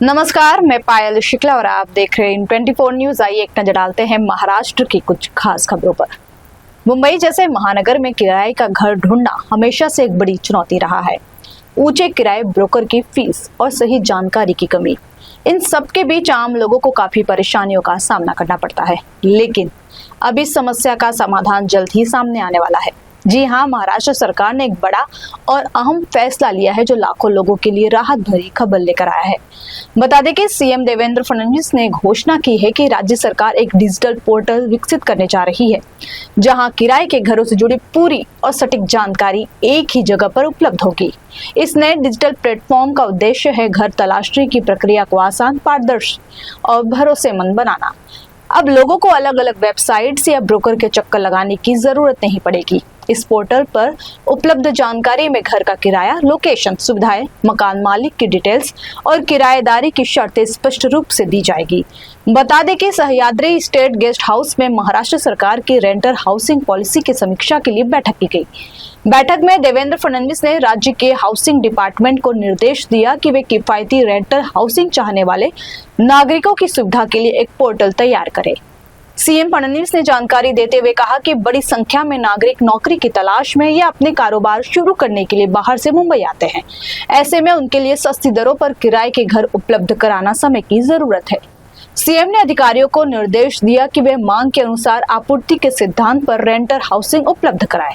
नमस्कार, मैं पायल शुक्ला और आप देख रहे हैं 24 न्यूज। आइए एक नजर डालते हैं महाराष्ट्र की कुछ खास खबरों पर। मुंबई जैसे महानगर में किराए का घर ढूंढना हमेशा से एक बड़ी चुनौती रहा है। ऊंचे किराए, ब्रोकर की फीस और सही जानकारी की कमी, इन सब के बीच आम लोगों को काफी परेशानियों का सामना करना पड़ता है। लेकिन अब इस समस्या का समाधान जल्द ही सामने आने वाला है। जी हाँ, महाराष्ट्र सरकार ने एक बड़ा और अहम फैसला लिया है जो लाखों लोगों के लिए राहत भरी खबर लेकर आया है। बता दें कि सीएम देवेंद्र फडणवीस ने घोषणा की है कि राज्य सरकार एक डिजिटल पोर्टल विकसित करने जा रही है, जहां किराए के घरों से जुड़ी पूरी और सटीक जानकारी एक ही जगह पर उपलब्ध होगी। इस नए डिजिटल प्लेटफॉर्म का उद्देश्य है घर तलाशने की प्रक्रिया को आसान, पारदर्शी और भरोसेमंद बनाना। अब लोगों को अलग अलग वेबसाइट्स या ब्रोकर के चक्कर लगाने की जरूरत नहीं पड़ेगी। इस पोर्टल पर उपलब्ध जानकारी में घर का किराया, लोकेशन, सुविधाएं, मकान मालिक की डिटेल्स और किराएदारी की शर्तें स्पष्ट रूप से दी जाएगी। बता दें कि सह्याद्री स्टेट गेस्ट हाउस में महाराष्ट्र सरकार की रेंटर हाउसिंग पॉलिसी की समीक्षा के लिए बैठक की गई। बैठक में देवेंद्र फडणवीस ने राज्य के हाउसिंग डिपार्टमेंट को निर्देश दिया कि वे किफायती रेंटर हाउसिंग चाहने वाले नागरिकों की सुविधा के लिए एक पोर्टल तैयार करें। सीएम फडणवीस ने जानकारी देते हुए कहा कि बड़ी संख्या में नागरिक नौकरी की तलाश में या अपने कारोबार शुरू करने के लिए बाहर से मुंबई आते हैं। ऐसे में उनके लिए सस्ती दरों पर किराए के घर उपलब्ध कराना समय की जरूरत है। सीएम ने अधिकारियों को निर्देश दिया कि वे मांग के अनुसार आपूर्ति के सिद्धांत पर रेंटर हाउसिंग उपलब्ध कराएं।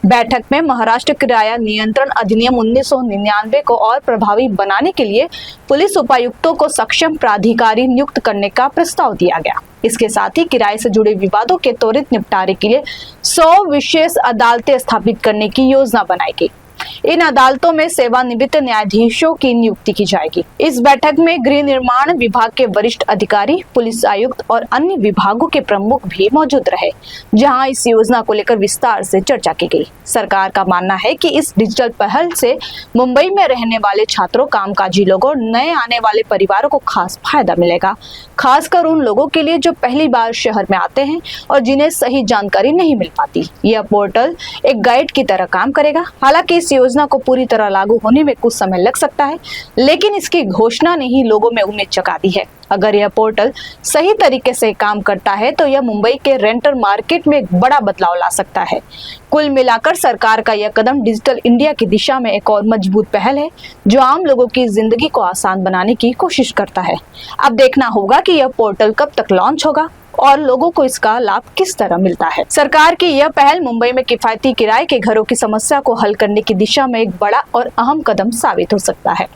बैठक में महाराष्ट्र किराया नियंत्रण अधिनियम 1999 को और प्रभावी बनाने के लिए पुलिस उपायुक्तों को सक्षम प्राधिकारी नियुक्त करने का प्रस्ताव दिया गया। इसके साथ ही किराए से जुड़े विवादों के त्वरित निपटारे के लिए 100 विशेष अदालतें स्थापित करने की योजना बनाई गई। इन अदालतों में सेवानिवृत्त न्यायाधीशों की नियुक्ति की जाएगी। इस बैठक में गृह निर्माण विभाग के वरिष्ठ अधिकारी, पुलिस आयुक्त और अन्य विभागों के प्रमुख भी मौजूद रहे, जहां इस योजना को लेकर विस्तार से चर्चा की गई। सरकार का मानना है कि इस डिजिटल पहल से मुंबई में रहने वाले छात्रों, कामकाजी लोगों, नए आने वाले परिवारों को खास फायदा मिलेगा, खासकर उन लोगों के लिए जो पहली बार शहर में आते हैं और जिन्हें सही जानकारी नहीं मिल पाती। यह पोर्टल एक गाइड की तरह काम करेगा। हालांकि इस योजना को पूरी तरह लागू होने में कुछ समय लग सकता है, लेकिन इसकी घोषणा ने ही लोगों में उम्मीद जगा दी है। अगर यह पोर्टल सही तरीके से काम करता है तो यह मुंबई के रेंटर मार्केट में एक बड़ा बदलाव ला सकता है। कुल मिलाकर सरकार का यह कदम डिजिटल इंडिया की दिशा में एक और मजबूत पहल है, जो आम लोगों की जिंदगी को आसान बनाने की कोशिश करता है। अब देखना होगा कि यह पोर्टल कब तक लॉन्च होगा और लोगों को इसका लाभ किस तरह मिलता है। सरकार की यह पहल मुंबई में किफायती किराए के घरों की समस्या को हल करने की दिशा में एक बड़ा और अहम कदम साबित हो सकता है।